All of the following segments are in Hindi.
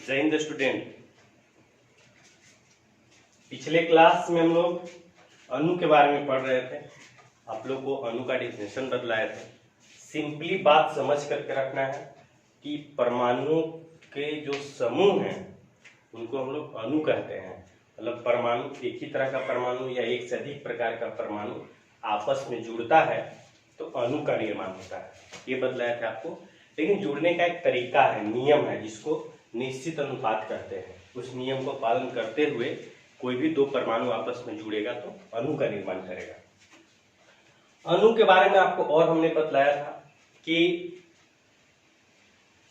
जय हिंद स्टूडेंट। पिछले क्लास में हम लोग अणु के बारे में पढ़ रहे थे। आप लोग को अणु का डिफिनेशन बतलाए थे। सिंपली बात समझ करके रखना है कि परमाणुओं के जो समूह हैं उनको हम लोग अणु कहते हैं। मतलब परमाणु एक ही तरह का परमाणु या एक से अधिक प्रकार का परमाणु आपस में जुड़ता है तो अणु का निर्माण होता है, ये बतलाया था आपको। लेकिन जुड़ने का एक तरीका है, नियम है, जिसको निश्चित अनुपात कहते हैं। उस नियम को पालन करते हुए कोई भी दो परमाणु आपस में जुड़ेगा तो अणु का निर्माण करेगा। अणु के बारे में आपको और हमने बतलाया था कि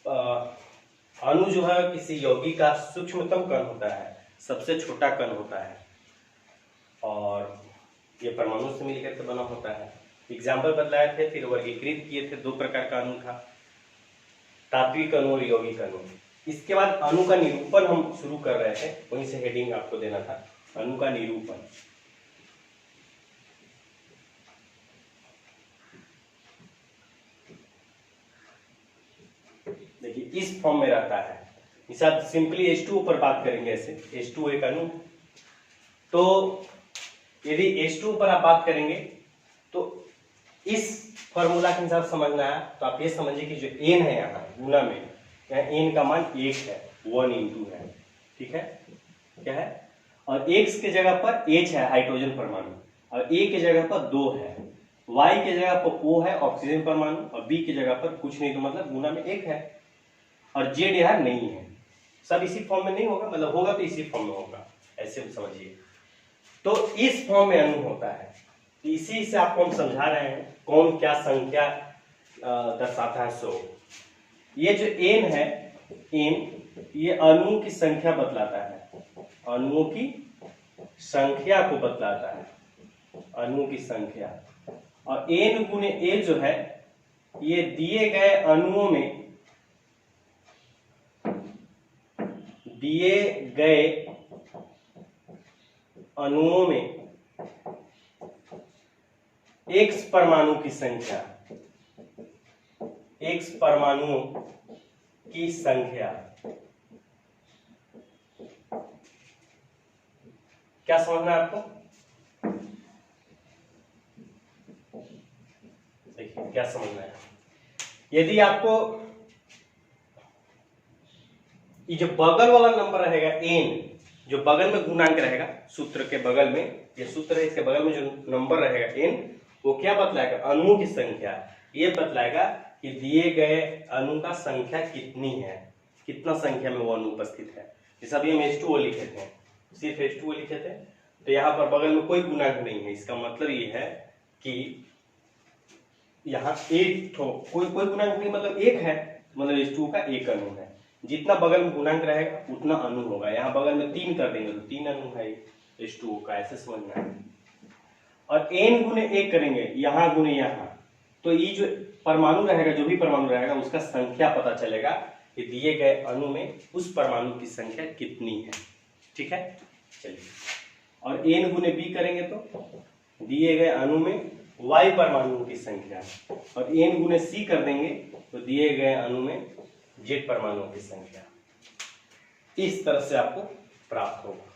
अणु जो है किसी यौगिक का सूक्ष्मतम कण होता है, सबसे छोटा कण होता है और ये परमाणु से मिलकर के बना होता है। एग्जाम्पल बतलाए थे, फिर वर्गीकृत किए थे। दो प्रकार का अणु था, तात्विक अणु और यौगिक अणु। इसके बाद अणु का निरूपण हम शुरू कर रहे थे, वहीं से हेडिंग आपको देना था, अणु का निरूपण। देखिए इस फॉर्म में रहता है। इस आप सिंपली H2O पर बात करेंगे। ऐसे H2O एक अणु, तो यदि H2O पर आप बात करेंगे तो इस फॉर्मूला के हिसाब से समझना है। तो आप ये समझिए कि जो N है यहाँ गुना में, यहाँ N का मान 1 है, 1 × है, ठीक है, क्या है, और X के जगह पर H है हाइड्रोजन परमाणु, और A के जगह पर 2 है, Y के जगह पर O है ऑक्सीजन परमाणु, और B की जगह पर कुछ नहीं, तो मतलब गुना में 1 है, और Z यहाँ नहीं है। सब इसी फॉर्म में नहीं होगा, मतलब होगा तो इसी फॉर्म में होगा, ऐसे समझिए। तो इस फॉर्म में अणु होता है। इसी से आपको हम समझा रहे हैं कौन क्या संख्या दर्शाता है। सो ये जो N है, N ये अणुओं की संख्या बतलाता है, अणुओं की संख्या को बतलाता है, अणुओं की संख्या। और N गुने A जो है ये दिए गए अणुओं में, दिए गए अणुओं में X परमाणु की संख्या, X परमाणुओं की संख्या, क्या समझना है आपको? देखिए क्या समझना है। यदि आपको ये जो बगल वाला नंबर रहेगा N, जो बगल में गुणांक रहेगा, सूत्र के बगल में, ये सूत्र है, इसके बगल में जो नंबर रहेगा N, वो क्या बतलाएगा? अणुओं की संख्या। ये बतलाएगा कि दिए गए अणु का संख्या कितनी है, कितना संख्या में वो अणु उपस्थित है। जैसे अभी हम H2O लिखे थे, सिर्फ H2O लिखे थे, तो यहाँ पर बगल में कोई गुणांक नहीं है। इसका मतलब ये है कि यहाँ एक कोई गुणांक नहीं, मतलब 1 है, मतलब H2O का एक अणु है। जितना बगल में गुणांक रहेगा उतना अणु होगा। यहाँ बगल में 3 कर देंगे तो 3 अणु है H2O का, ऐसे समझना है। और N गुने 1 करेंगे, यहाँ गुने यहाँ, तो ये जो परमाणु रहेगा, जो भी परमाणु रहेगा, उसका संख्या पता चलेगा कि दिए गए अणु में उस परमाणु की संख्या कितनी है, ठीक है। चलिए, और N गुने B करेंगे तो दिए गए अणु में Y परमाणुओं की संख्या, और N गुने C कर देंगे तो दिए गए अणु में Z परमाणुओं की संख्या। इस तरह से आपको प्राप्त होगा।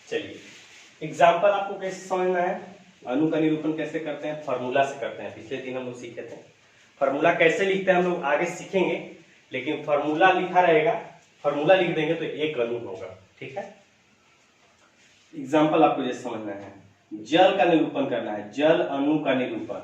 चलिए एग्जाम्पल आपको कैसे समझना है, अणु का निरूपण कैसे करते हैं, फॉर्मूला से करते हैं। पिछले दिन हम लोग सीखे थे फॉर्मूला कैसे लिखते हैं, हम लोग आगे सीखेंगे, लेकिन फॉर्मूला लिखा रहेगा, फॉर्मूला लिख देंगे तो एक अणु होगा, ठीक है। एग्जाम्पल आपको जैसे समझना है, जल का निरूपण करना है, जल अणु का निरूपण,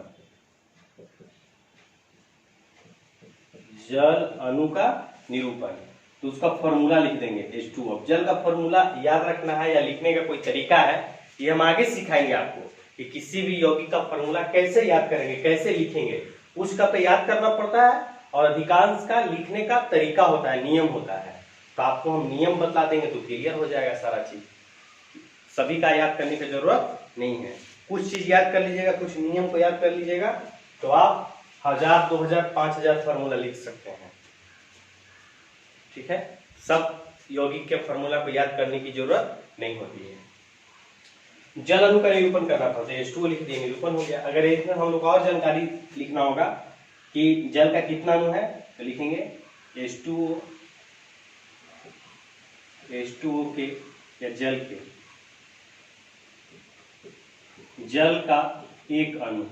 जल अणु का निरूपण, तो उसका फॉर्मूला लिख देंगे H2O। जल का फॉर्मूला याद रखना है या लिखने का कोई तरीका है, ये हम आगे सिखाएंगे आपको कि किसी भी यौगिक का फॉर्मूला कैसे याद करेंगे, कैसे लिखेंगे। उसका तो याद करना पड़ता है और अधिकांश का लिखने का तरीका होता है, नियम होता है। तो आपको हम नियम बतला देंगे तो क्लियर हो जाएगा सारा चीज। सभी का याद करने की जरूरत नहीं है, कुछ चीज याद कर लीजिएगा, कुछ नियम को याद कर लीजिएगा, तो आप 1000, 2000, 5000 फॉर्मूला लिख सकते हैं, ठीक है। सब यौगिक के फॉर्मूला को याद करने की जरूरत नहीं होती है। जल अणु का निरूपण करना था, तो H2O लिख दिए, निरूपण हो गया। अगर इसमें हम लोग और जानकारी लिखना होगा कि जल का कितना अणु है, तो लिखेंगे H2O के या जल का एक अणु,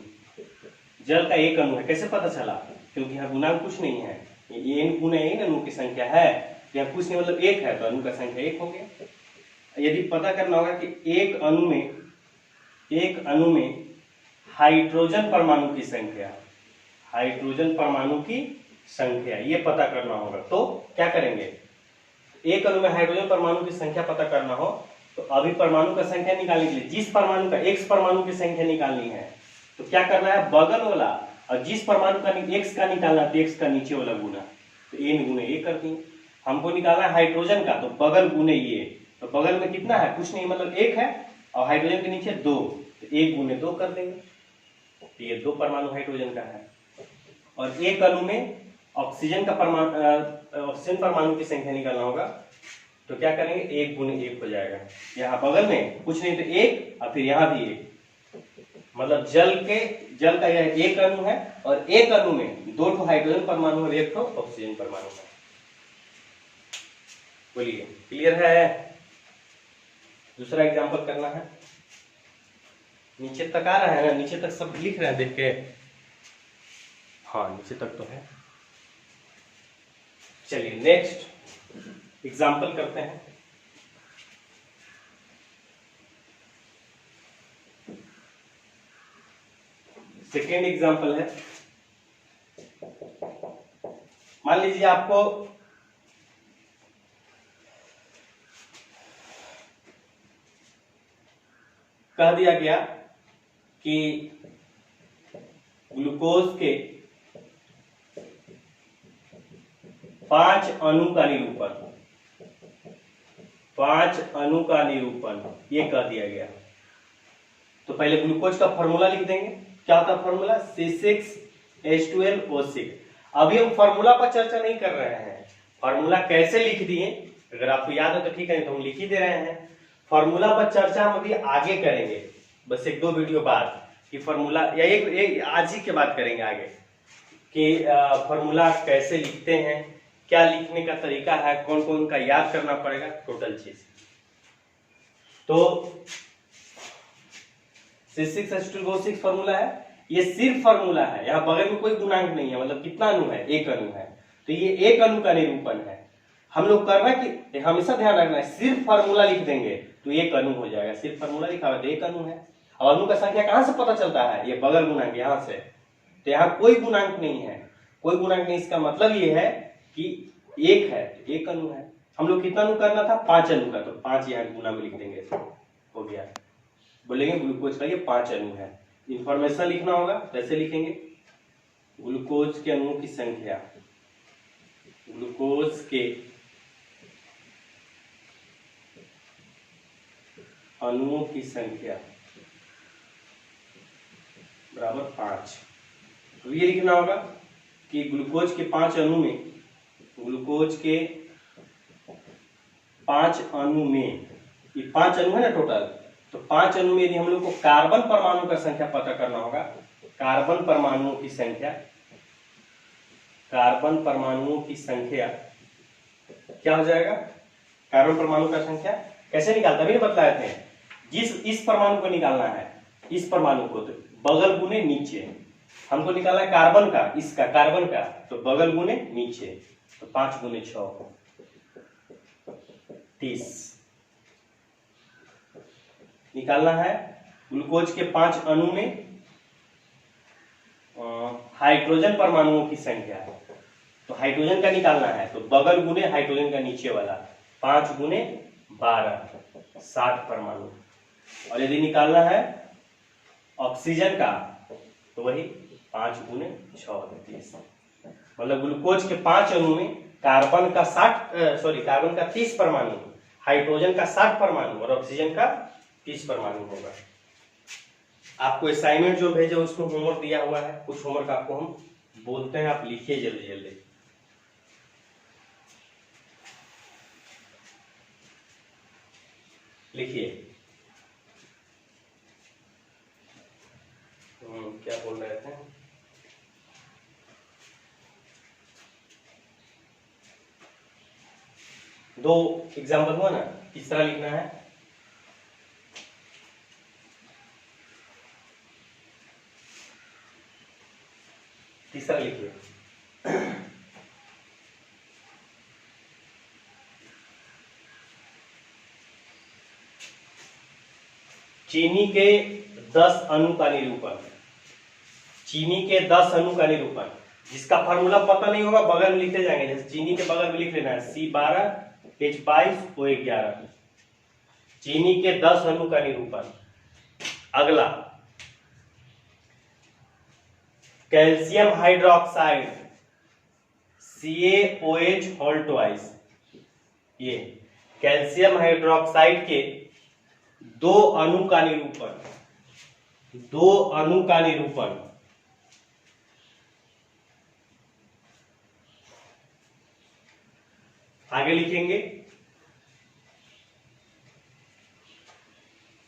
जल का एक अणु है। कैसे पता चला? क्योंकि यहाँ गुणांक कुछ नहीं है, ये n गुना n अणु की संख्या है, यहाँ कुछ नहीं मतलब एक है, तो अणु का संख्या एक हो गया। यदि पता करना होगा कि एक अणु में हाइड्रोजन परमाणु की संख्या, हाइड्रोजन परमाणु की संख्या ये पता करना होगा, तो क्या करेंगे? एक अणु में हाइड्रोजन परमाणु की संख्या पता करना हो तो अभी परमाणु का संख्या निकालने के लिए जिस परमाणु का x परमाणु की संख्या निकालनी है तो क्या करना है? बगल वाला, और जिस परमाणु का x का निकालना है तो x का नीचे वाला गुना, तो n गुने ये कर दिए। हमको निकालना है हाइड्रोजन का, तो बगल गुने ये, तो बगल में कितना है? कुछ नहीं मतलब एक है, और हाइड्रोजन के नीचे दो, तो एक गुने दो कर देंगे, तो ये दो परमाणु हाइड्रोजन का है। और एक अणु में ऑक्सीजन का ऑक्सीजन परमाणु की संख्या निकालना होगा, तो क्या करेंगे? एक गुने एक हो जाएगा। यहाँ बगल में कुछ नहीं तो एक, और फिर यहाँ भी एक, मतलब जल का यह एक अणु है, और एक अणु में दो ठो हाइड्रोजन परमाणु और एक ठो ऑक्सीजन परमाणु है। बोलिए, क्लियर है? दूसरा एग्जांपल करना है। नीचे तक आ रहा है ना? नीचे तक सब लिख रहे हैं देख के? हाँ, नीचे तक तो है। चलिए नेक्स्ट एग्जांपल करते हैं। सेकेंड एग्जांपल है, मान लीजिए आपको कह दिया गया कि ग्लूकोज के 5 अणु का निरूपण, 5 अणु का निरूपण ये कह दिया गया। तो पहले ग्लूकोज का फॉर्मूला लिख देंगे। क्या होता है फॉर्मूला? C6H12O6। अभी हम फॉर्मूला पर चर्चा नहीं कर रहे हैं, फॉर्मूला कैसे लिख दिए अगर आपको याद है तो ठीक है, तो हम लिख ही दे रहे हैं। फॉर्मूला पर चर्चा हम अभी आगे करेंगे, बस एक दो वीडियो बाद, कि फॉर्मूला या एक आज ही के बाद करेंगे आगे कि फॉर्मूला कैसे लिखते हैं, क्या लिखने का तरीका है, कौन कौन का याद करना पड़ेगा, टोटल चीज। तो C6H12O6 फॉर्मूला है, ये सिर्फ फॉर्मूला है, यहाँ बगल में कोई गुणांक नहीं है, मतलब कितना अणु है? एक अणु है, तो ये एक अणु का निरूपण है। हम लोग करना कि हमेशा ध्यान रखना है, सिर्फ फॉर्मूला लिख देंगे तो एक अणु हो जाएगा। सिर्फ फॉर्मूला लिखा हुआ तो एक अणु है। अब अणु का संख्या कहां से पता चलता है? ये बगल गुणांक यहाँ से, तो यहाँ कोई गुणांक नहीं है, कोई गुणांक नहीं। इसका मतलब ये है कि एक है, एक अणु है। हम लोग कितना अणु करना था? 5 अणु का, तो 5 यहाँ गुना में लिख देंगे, हो गया। बोलेंगे ग्लूकोज का ये 5 अणु है। इंफॉर्मेशन लिखना होगा, कैसे लिखेंगे? ग्लूकोज के अणुओं की संख्या, ग्लूकोज के अणुओं की संख्या बराबर 5। तो ये लिखना होगा कि ग्लूकोज के 5 अणु में, ग्लूकोज के 5 अणु में, ये 5 अणु है ना टोटल, तो 5 अणु में यदि हम लोग को कार्बन परमाणु का संख्या पता करना होगा, कार्बन परमाणुओं की संख्या, कार्बन परमाणुओं की संख्या क्या हो जाएगा? कार्बन परमाणु का संख्या कैसे निकालते अभी बतलाए थे। इस परमाणु को निकालना है, इस परमाणु को, तो बगल गुने नीचे। हमको निकालना है कार्बन का, इसका कार्बन का, तो बगल गुने नीचे, तो 5 गुने 6 30 निकालना है। ग्लूकोज के 5 अणु में हाइड्रोजन परमाणुओं की संख्या, तो हाइड्रोजन का निकालना है, तो बगल गुने हाइड्रोजन का नीचे वाला, 5 गुने 12 60 परमाणु। और यदि निकालना है ऑक्सीजन का, तो वही 5 गुने 6 30। मतलब ग्लूकोज के 5 अणु में कार्बन का 30 परमाणु, हाइड्रोजन का 60 परमाणु और ऑक्सीजन का 30 परमाणु होगा। आपको असाइनमेंट जो भेजे उसको होमवर्क दिया हुआ है, कुछ होमवर्क आपको हम बोलते हैं, आप लिखिए जल्दी जल्दी। लिखिए। क्या बोल रहे थे? दो एग्जाम्पल हुआ ना, तीसरा लिखना है। तीसरा लिखिए। चीनी के 10 अणु का निरूपण। चीनी के 10 अणु का निरूपण, जिसका फार्मूला पता नहीं होगा बगल में लिखते जाएंगे। जैसे चीनी के बगल में लिख लेना है C12H22O11। चीनी के 10 अणु का निरूपण। अगला कैल्शियम हाइड्रोक्साइड CaOH2। ये कैल्शियम हाइड्रोक्साइड के 2 अणु का निरूपण। 2 अणु का निरूपण। आगे लिखेंगे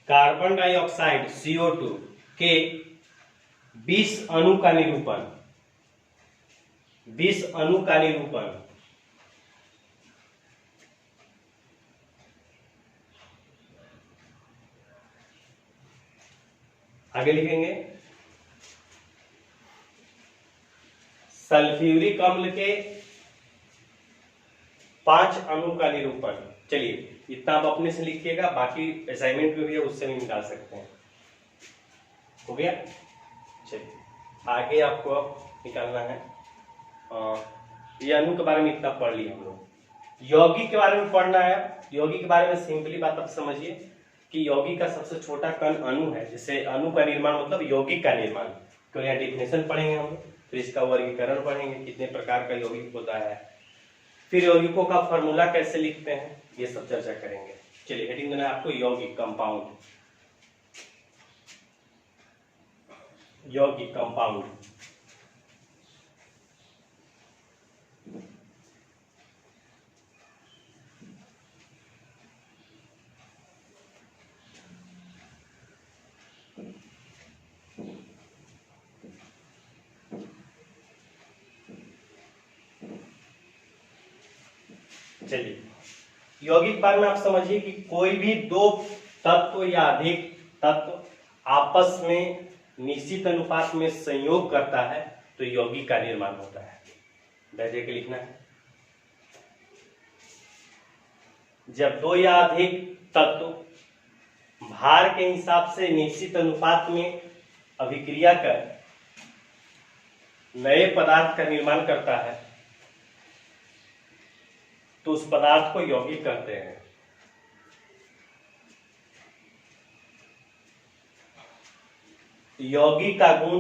कार्बन डाइऑक्साइड CO2 के 20 अणु का निरूपण। 20 अणु का निरूपण। आगे लिखेंगे सल्फ्यूरिक अम्ल के 5 अणु का निरूपण। चलिए इतना आप अपने से लिखिएगा, बाकी असाइनमेंट में भी है उससे भी निकाल सकते हैं। हो गया। चलिए आगे आपको अब निकालना है, ये अणु के बारे में इतना पढ़ लिया हम लोग। यौगिक के बारे में पढ़ना है। यौगिक के बारे में सिंपली बात आप समझिए कि यौगिक का सबसे छोटा कण अणु है। जैसे अणु का निर्माण मतलब यौगिक का निर्माण। तो यहाँ डेफिनेशन पढ़ेंगे हम, फिर इसका वर्गीकरण पढ़ेंगे, कितने प्रकार का यौगिक होता है, फिर यौगिकों का फॉर्मूला कैसे लिखते हैं, ये सब चर्चा करेंगे। चलिए हेडिंग देना है आपको यौगिक कंपाउंड। यौगिक कंपाउंड। चलिए यौगिक बारे में आप समझिए कि कोई भी दो तत्व या अधिक तत्व आपस में निश्चित अनुपात में संयोग करता है तो यौगिक का निर्माण होता है। बैठे के लिखना है, जब दो या अधिक तत्व भार के हिसाब से निश्चित अनुपात में अभिक्रिया कर नए पदार्थ का निर्माण करता है तो उस पदार्थ को यौगिक कहते हैं। यौगिक का गुण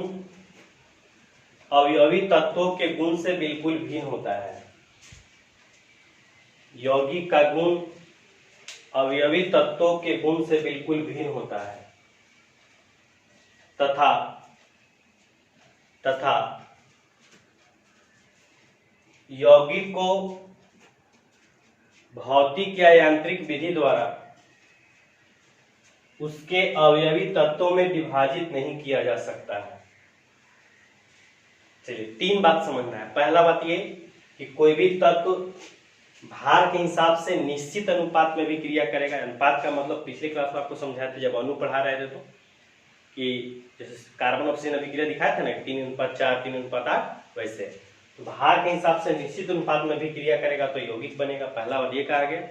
अवयवी तत्वों के गुण से बिल्कुल भिन्न होता है। यौगिक का गुण अवयवी तत्वों के गुण से बिल्कुल भिन्न होता है तथा यौगिक को भौतिक या यांत्रिक विधि द्वारा उसके अवयवी तत्वों में विभाजित नहीं किया जा सकता है। चलिए 3 बात समझना है। पहला बात ये कि कोई भी तत्व भार के हिसाब से निश्चित अनुपात में भी क्रिया करेगा। अनुपात का मतलब पिछले क्लास में आपको समझाया था जब अणु पढ़ा रहे थे तो, कि जैसे कार्बन ऑक्सीजन अभिक्रिया दिखाया था ना 3:4 3:8, वैसे तो भार के हिसाब से निश्चित अनुपात में भी क्रिया करेगा तो यौगिक बनेगा। पहला बात ये कहा गया।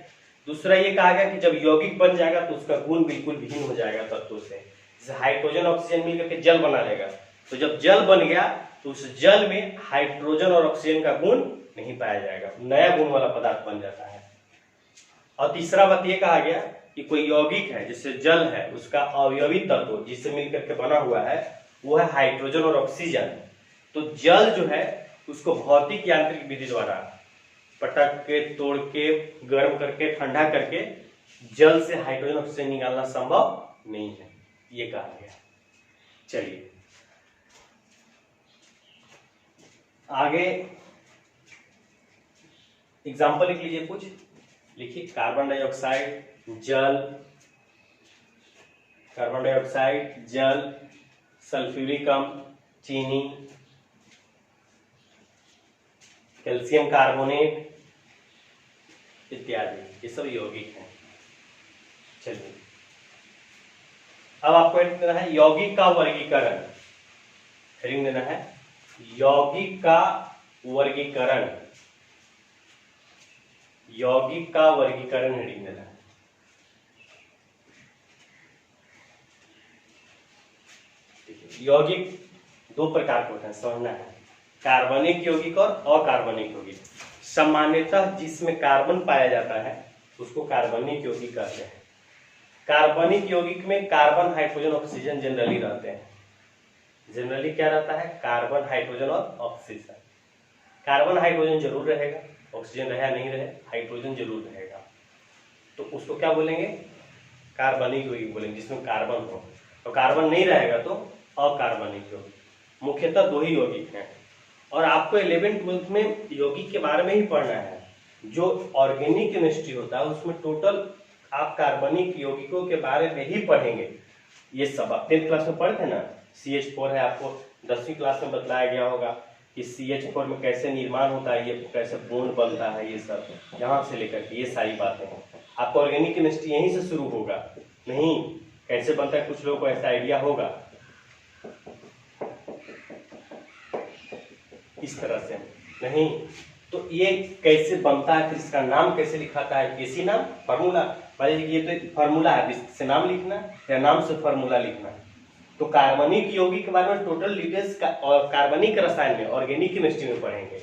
दूसरा ये कहा गया कि जब यौगिक बन जाएगा तो उसका गुण बिल्कुल भिन्न हो जाएगा तत्वों से। जैसे हाइड्रोजन ऑक्सीजन मिलकर के जल बना लेगा, तो जब जल बन गया तो उस जल में हाइड्रोजन और ऑक्सीजन का गुण नहीं पाया जाएगा, नया गुण वाला पदार्थ बन जाता है। और तीसरा बात ये कहा गया कि कोई यौगिक है जैसे जल है, उसका अवयवी तत्व जिससे मिलकर के बना हुआ है वो है हाइड्रोजन और ऑक्सीजन। तो जल जो है उसको भौतिक यांत्रिक विधि द्वारा पटक के, तोड़ के, गर्म करके, ठंडा करके जल से हाइड्रोजन ऑक्सीजन निकालना संभव नहीं है, ये कहा गया। चलिए आगे एग्जाम्पल लिख लीजिए कुछ। लिखिए कार्बन डाइऑक्साइड जल, सल्फ्यूरिक अम्ल, चीनी, कैल्शियम कार्बोनेट, इत्यादि, ये सब यौगिक हैं। चलिए अब आपको हेडिंग देना है यौगिक का वर्गीकरण। हेडिंग देना है यौगिक का वर्गीकरण, यौगिक का वर्गीकरण हेडिंग देना है। यौगिक दो प्रकार के होते हैं, समझना है, कार्बनिक यौगिक और अकार्बनिक यौगिक। सामान्यतः जिसमें कार्बन पाया जाता है उसको कार्बनिक यौगिक कहते हैं। कार्बनिक यौगिक में कार्बन, हाइड्रोजन, ऑक्सीजन जनरली रहते हैं। जनरली क्या रहता है? कार्बन, हाइड्रोजन और ऑक्सीजन। कार्बन हाइड्रोजन जरूर रहेगा, ऑक्सीजन रहे नहीं रहे, हाइड्रोजन जरूर रहेगा, तो उसको क्या बोलेंगे? कार्बनिक यौगिक बोलेंगे, जिसमें कार्बन हो। तो कार्बन नहीं रहेगा तो अकार्बनिक यौगिक। मुख्यतः दो ही यौगिक हैं और आपको 11th-12th में यौगिक के बारे में ही पढ़ना है। जो ऑर्गेनिक केमिस्ट्री होता है उसमें टोटल आप कार्बनिक यौगिकों के बारे में ही पढ़ेंगे। ये सब आप 10th क्लास में पढ़े थे ना, CH4 है, आपको 10वीं क्लास में बतलाया गया होगा कि CH4 में कैसे निर्माण होता है, ये कैसे बॉन्ड बनता है, ये सब यहाँ से लेकर के ये सारी बातें हैं। आपको ऑर्गेनिक केमिस्ट्री यहीं से शुरू होगा, नहीं कैसे बनता है कुछ लोगों को ऐसा आइडिया होगा, इस तरह से नहीं। तो ये कैसे बनता है, फिर इसका नाम कैसे लिखाता है, कैसी नाम, फार्मूला, ये तो फार्मूला है, इससे नाम लिखना या नाम से फार्मूला लिखना। तो कार्बनिक यौगिक के बारे में टोटल डिटेल्स का और कार्बनिक रसायन में, ऑर्गेनिक केमिस्ट्री में पढ़ेंगे।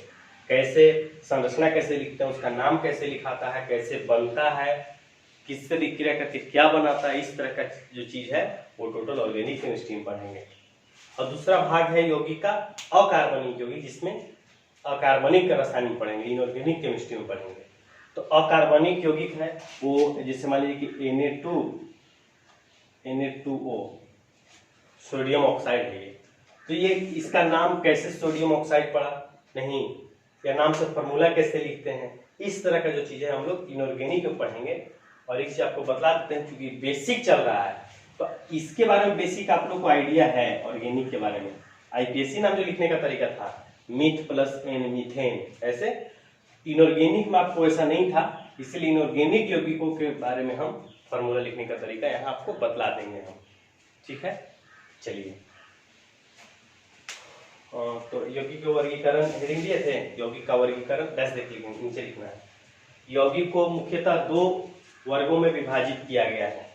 कैसे संरचना कैसे लिखते हैं, उसका नाम कैसे लिखाता है, कैसे बनता है, किससे विक्रिया करके क्या बनाता है, इस तरह का जो चीज है वो टोटल ऑर्गेनिक केमिस्ट्री में पढ़ेंगे। और दूसरा भाग है यौगिक का अकार्बनिक यौगिक, जिसमें अकार्बनिक रसायन में पढ़ेंगे, इनऑर्गेनिक केमिस्ट्री में पढ़ेंगे। तो अकार्बनिक यौगिक है वो, जैसे मान लीजिए कि Na2O सोडियम ऑक्साइड है ये, तो ये इसका नाम कैसे सोडियम ऑक्साइड पड़ा, नहीं, या नाम से फॉर्मूला कैसे लिखते हैं, इस तरह का जो चीजें हम लोग इनऑर्गेनिक में पढ़ेंगे। और एक चीज आपको बतला देते हैं, क्योंकि बेसिक चल रहा है तो इसके बारे में बेसिक आप लोग को आइडिया है ऑर्गेनिक के बारे में। IPSC नाम जो लिखने का तरीका था, मीथ प्लस एन मीथेन, ऐसे इनऑर्गेनिक में आपको ऐसा नहीं था, इसलिए इनऑर्गेनिक यौगिकों के बारे में हम फॉर्मूला लिखने का तरीका यहाँ आपको बतला देंगे हम, ठीक है। चलिए तो यौगिक के वर्गीकरण हेडिंग दिए थे, यौगिक का वर्गीकरण डैश देख लिखेंगे, नीचे लिखना है। यौगिक को मुख्यतः दो वर्गों में विभाजित किया गया है।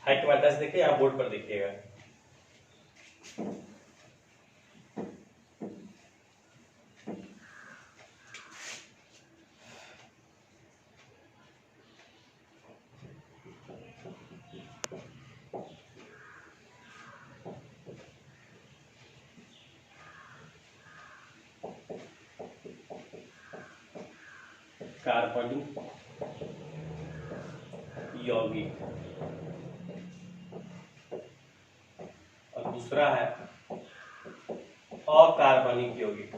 हाइट वाला देखिए, यहाँ बोर्ड पर देखिएगा। कार्बनिक यौगिक और दूसरा है अकार्बनिक यौगिक।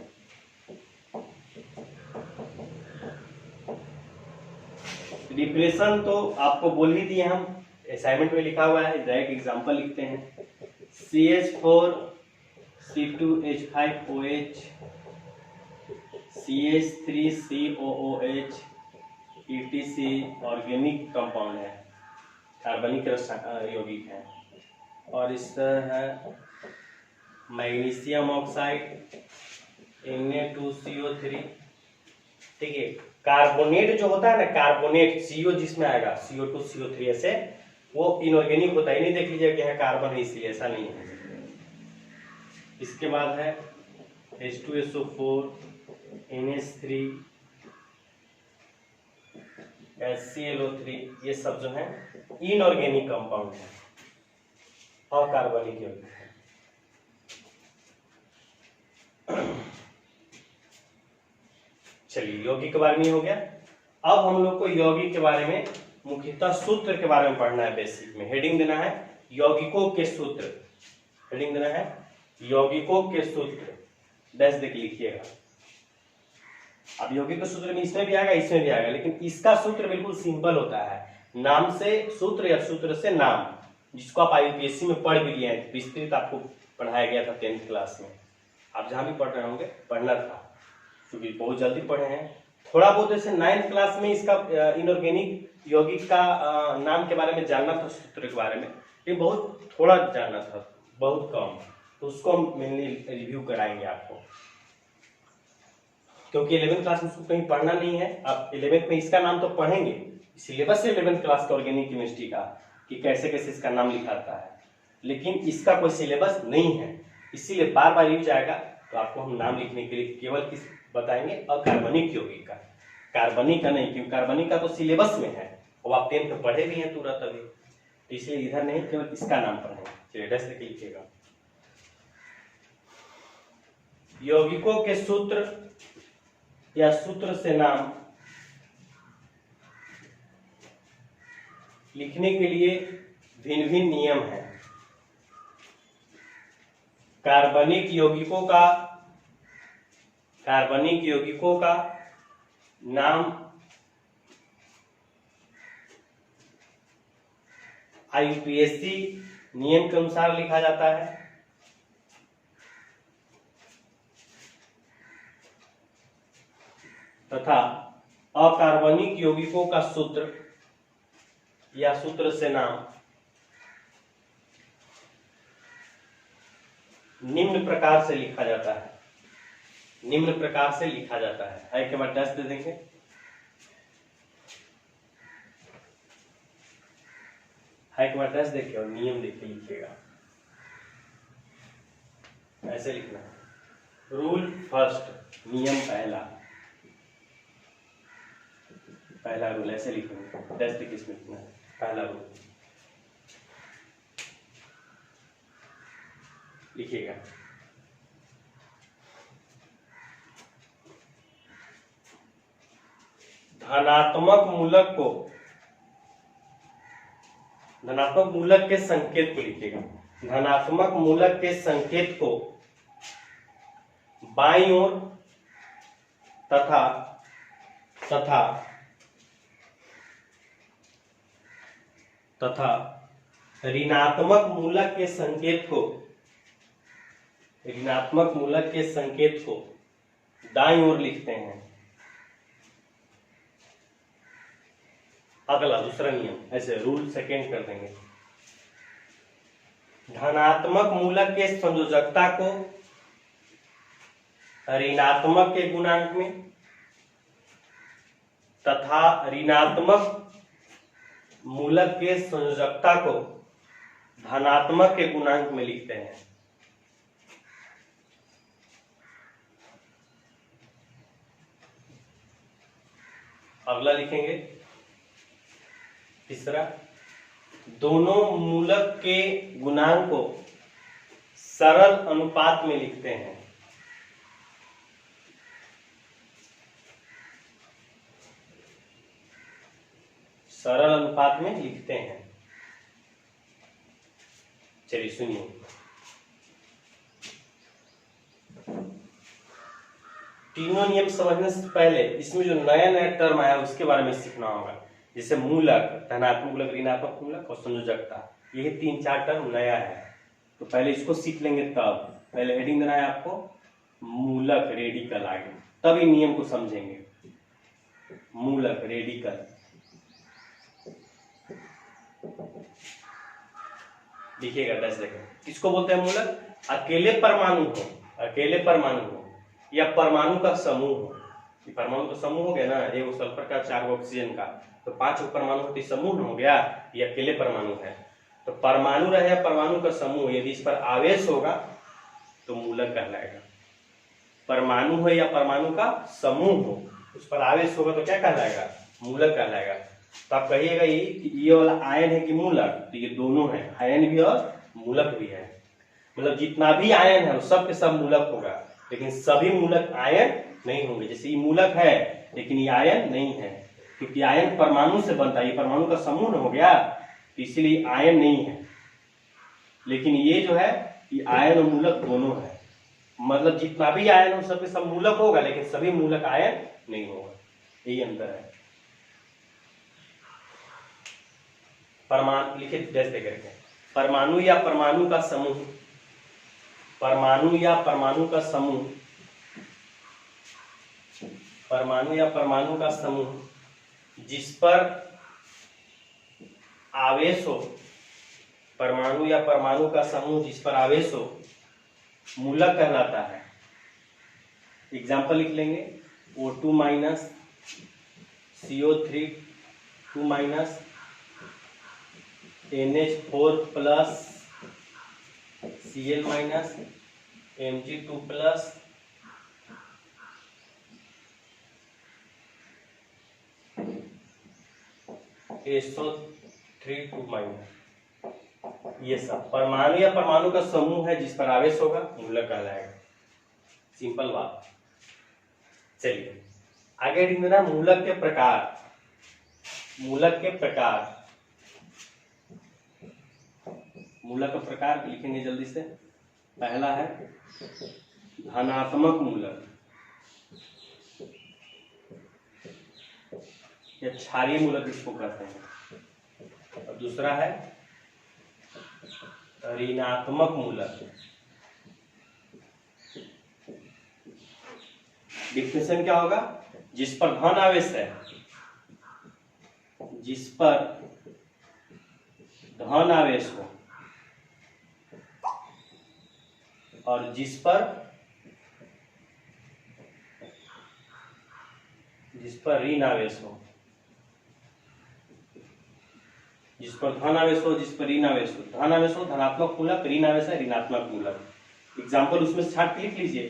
डिप्रेशन तो आपको बोल ही दिए हम, असाइनमेंट में लिखा हुआ है, डायरेक्ट एग्जांपल लिखते हैं। CH4 C2H5OH CH3 COOH ETC organic compound है, कार्बनिक यौगिक है। और इस तरह है मैग्नीशियम ऑक्साइड Na2CO3, ठीक है। कार्बोनेट जो होता है ना, कार्बोनेट CO जिसमें आएगा CO2 CO3 ऐसे, वो इनऑर्गेनिक होता है, नहीं देख लीजिए कि यहाँ कार्बन है इसलिए, ऐसा नहीं है। इसके बाद है H2SO4 NH3 HClO3, ये सब जो है इनऑर्गेनिक कंपाउंड है, अकार्बनिक यौगिक है। चलिए यौगिक के बारे में हो गया। अब हम लोग को यौगिक के बारे में मुख्यतः सूत्र के बारे में पढ़ना है। बेसिक में हेडिंग देना है यौगिकों के सूत्र, हेडिंग देना है यौगिकों के सूत्र, डैश देख लिखिएगा। अब यौगिक के सूत्र में इसमें भी आएगा, इसमें भी आएगा, लेकिन इसका सूत्र बिल्कुल सिंपल होता है, नाम से सूत्र या सूत्र से नाम, जिसको आप IUPAC में पढ़ भी लिए हैं, विस्तृत आपको पढ़ाया गया था 10th क्लास में। आप जहाँ भी पढ़ रहे होंगे पढ़ना था, क्योंकि बहुत जल्दी पढ़े हैं। थोड़ा बहुत ऐसे 9th क्लास में इसका इनऑर्गेनिक यौगिक का नाम के बारे में जानना था, सूत्र के बारे में, ये बहुत थोड़ा जानना था, बहुत कम, तो उसको हम मेनली रिव्यू कराएंगे आपको, क्योंकि 11th क्लास में उसको कहीं पढ़ना नहीं है। आप 11th में इसका नाम तो पढ़ेंगे, सिलेबस है 11th क्लास का ऑर्गेनिक केमिस्ट्री का कि कैसे कैसे इसका नाम लिखाता है, लेकिन इसका कोई सिलेबस नहीं है, इसीलिए बार बार यूज आएगा। तो आपको हम नाम लिखने के लिए केवल किस बताएंगे, अकार्बनिक यौगिक का, कार्बनिक का नहीं, क्योंकि कार्बनिक का तो सिलेबस में है और आप 10th में पढ़े भी हैं तुरंत अभी, तो इसलिए इधर नहीं, केवल इसका नाम पढ़ेंगे। चलिए डैश लेके लिखिएगा। यौगिकों के सूत्र या सूत्र से नाम लिखने के लिए भिन्न भिन्न नियम हैं। कार्बनिक यौगिकों का नाम IUPAC नियम के अनुसार लिखा जाता है, तथा अकार्बनिक यौगिकों का सूत्र या सूत्र से नाम निम्न प्रकार से लिखा जाता है। निम्न प्रकार से लिखा जाता है के बाद टेस्ट दे देंगे। है के बाद टेस्ट देखिए और नियम देखिए लिखिएगा, ऐसे लिखना है। रूल फर्स्ट, नियम पहला रूल ऐसे लिखेंगे। टेस्ट देखिए इसमें लिखना है पहला रूल, लिखिएगा। धनात्मक मूलक के संकेत को लिखिएगा। धनात्मक मूलक के संकेत को बाईं ओर तथा ऋणात्मक मूलक के संकेत को दाईं ओर लिखते हैं। अगला दूसरा नियम, ऐसे रूल सेकेंड कर देंगे। धनात्मक मूलक के संयोजकता को ऋणात्मक के गुणांक में तथा ऋणात्मक मूलक के संयोजकता को धनात्मक के गुणांक में लिखते हैं। अगला लिखेंगे तीसरा, दोनों मूलक के गुणांक को सरल अनुपात में लिखते हैं। सरल अनुपात में लिखते हैं। चलिए सुनिए। तीनों नियम समझने से पहले इसमें जो नया नया टर्म आया उसके बारे में सीखना होगा, जैसे मूलक, धनात्मक मूलक, ऋणात्मक मूलक और संयोजकता। ये 3-4 टर्म नया है, तो पहले इसको सीख लेंगे। तब पहले हेडिंग देना है आपको मूलक रेडिकल, आगे तब इन नियम को समझेंगे। मूलक रेडिकल लिखिएगा, 10 सेकंड। इसको बोलते हैं मूलक। अकेले परमाणु हो या परमाणु का समूह हो, ये परमाणु का समूह हो गया ना, एक सल्फर का 4 ऑक्सीजन का, तो 5 परमाणु होती समूह हो गया, ये अकेले परमाणु है। तो परमाणु रहे या परमाणु का समूह, यदि इस पर आवेश होगा तो मूलक कहलाएगा। परमाणु हो या परमाणु का समूह हो, उस पर आवेश होगा तो क्या कहलाएगा, मूलक कहलाएगा। तो आप कहिएगा ये वाला आयन है कि मूलक, तो ये दोनों है, आयन भी और मूलक भी है। मतलब जितना भी आयन है वो सब के सब मूलक होगा, लेकिन सभी मूलक आयन नहीं होंगे। जैसे ये मूलक है लेकिन ये आयन नहीं है, क्योंकि आयन परमाणु से बनता है, ये परमाणु का समूह हो गया, तो इसीलिए आयन नहीं है। लेकिन ये जो है ये आयन और मूलक दोनों है, मतलब जितना भी आयन हो सबके सब मूलक होगा, लेकिन सभी मूलक आयन नहीं होगा, यही अंतर है। परमाणु लिखे जैसे करके, परमाणु या परमाणु का समूह परमाणु या परमाणु का समूह, परमाणु या परमाणु का समूह जिस पर आवेश हो, परमाणु या परमाणु का समूह जिस पर आवेश हो, मूलक कहलाता है। एग्जाम्पल लिख लेंगे, O2 minus, CO3 2 minus, NH4 plus, Cl minus, Mg2 plus, SO3 2 minus. ये सब परमाणु या परमाणु का समूह है जिस पर आवेश होगा, मूलक कहलाएगा। सिंपल बात। चलिए आगे मेरा मूलक के प्रकार, मूलक के प्रकार, मूलक का प्रकार लिखेंगे जल्दी से। पहला है धनात्मक मूलक या क्षारीय मूलक इसको कहते हैं, और दूसरा है ऋणात्मक मूलक। डिफिनेशन क्या होगा? जिस पर धन आवेश है, जिस पर धन आवेश हो और जिस पर ऋण आवेश हो, जिस पर धन आवेश हो, जिस पर ऋण आवेश हो। धन आवेश हो धनात्मक मूलक, ऋण आवेश है ऋणात्मक मूलक। एग्जाम्पल उसमें से छाट के लिख लीजिए।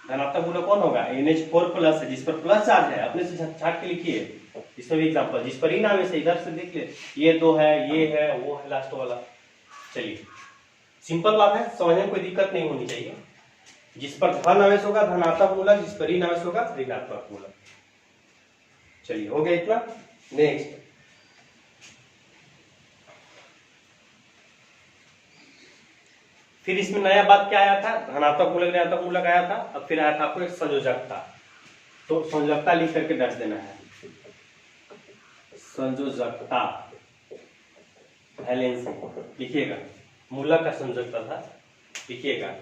धनात्मक मूलक कौन होगा? NH4 प्लस है, जिस पर प्लस चार्ज है, अपने से छाट के लिखिए। इसमें भी एग्जाम्पल, जिस पर ऋण आवेश है इधर से देख ले, ये दो है, ये है, वो है लास्ट वाला। चलिए सिंपल बात है, समझने में कोई दिक्कत नहीं होनी चाहिए। जिस पर धन आवेश होगा धनात्मक मूलक, जिस पर ऋण आवेश होगा ऋणात्मक मूलक। चलिए हो गया इतना। नेक्स्ट फिर इसमें नया बात क्या आया था? धनात्मक मूलक ऋणात्मक मूलक आया था। अब फिर आया था आपको एक संयोजकता। तो संयोजकता लिख करके दर्ज देना है। संयोजकता वैलेंसी लिखिएगा, मूलक का संयोजकता था, लिखिएगा।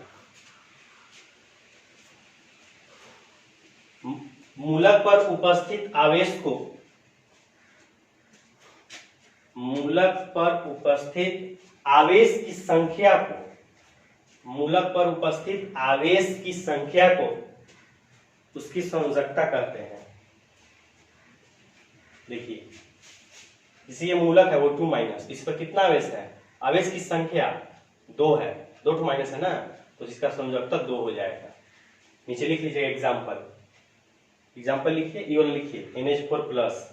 मूलक पर उपस्थित आवेश को, मूलक पर उपस्थित आवेश की संख्या को, मूलक पर उपस्थित आवेश की संख्या को उसकी संयोजकता कहते हैं। देखिए इसी ये मूलक है वो 2 माइनस, इस पर कितना आवेश है? आवेश की संख्या 2 है, 2 माइनस है ना, तो इसका संयोजकता 2 हो जाएगा। नीचे लिख लीजिए एग्जाम्पल, एग्जाम्पल लिखिए, ये वाला लिखिए NH4 प्लस,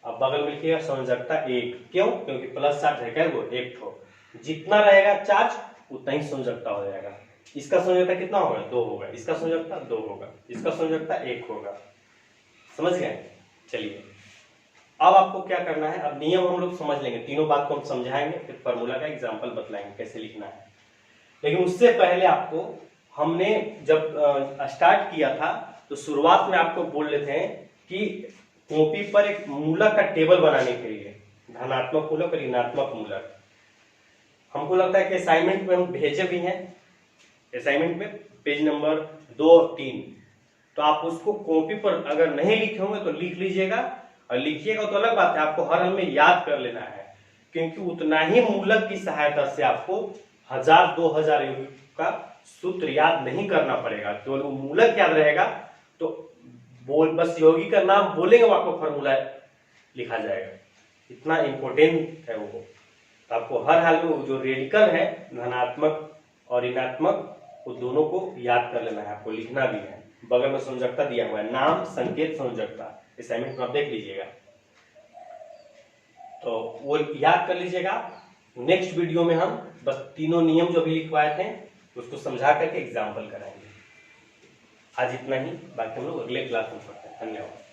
अब बगल में लिखिएगा संयोजकता 1। क्यों? क्योंकि प्लस चार्ज है क्या? वो 1 ठो, जितना रहेगा चार्ज उतना ही संयोजकता हो जाएगा। इसका संयोजकता कितना होगा? 2 होगा। इसका संयोजकता 2 होगा। इसका संयोजकता 1 होगा। समझ गए? चलिए अब आपको क्या करना है, अब नियम हम लोग समझ लेंगे, तीनों बात को हम समझाएंगे, फिर फॉर्मूला का एग्जांपल बतलाएंगे कैसे लिखना है। लेकिन उससे पहले आपको, हमने जब स्टार्ट किया था तो शुरुआत में आपको बोल लेते हैं कि कॉपी पर एक मूलक का टेबल बनाने के लिए, धनात्मक मूलक और ऋणात्मक मूलक। हमको लगता है कि असाइनमेंट में हम भेजे भी हैं, असाइनमेंट में पेज नंबर 2 और 3, तो आप उसको कॉपी पर अगर नहीं लिखे होंगे तो लिख लीजिएगा, और लिखिएगा तो अलग बात है, आपको हर हाल में याद कर लेना है, क्योंकि उतना ही मूलक की सहायता से आपको 1000-2000 का सूत्र याद नहीं करना पड़ेगा, केवल वो मूलक याद रहेगा। तो बस यौगिक का नाम बोलेंगे, वो आपको फॉर्मूला लिखा जाएगा। इतना इंपॉर्टेंट है वो। तो आपको हर हाल में जो रेडिकल है धनात्मक और ऋणात्मक, वो दोनों को याद कर लेना है, आपको लिखना भी है। बगल में संयोजकता दिया हुआ है, नाम संकेत संयोजकता, असाइनमेंट में आप देख लीजिएगा, तो वो याद कर लीजिएगा। नेक्स्ट वीडियो में हम बस तीनों नियम जो भी लिखवाए थे उसको समझा करके एग्जाम्पल कराएंगे। आज इतना ही, बाकी हम लोग अगले क्लास में पढ़ते हैं। धन्यवाद।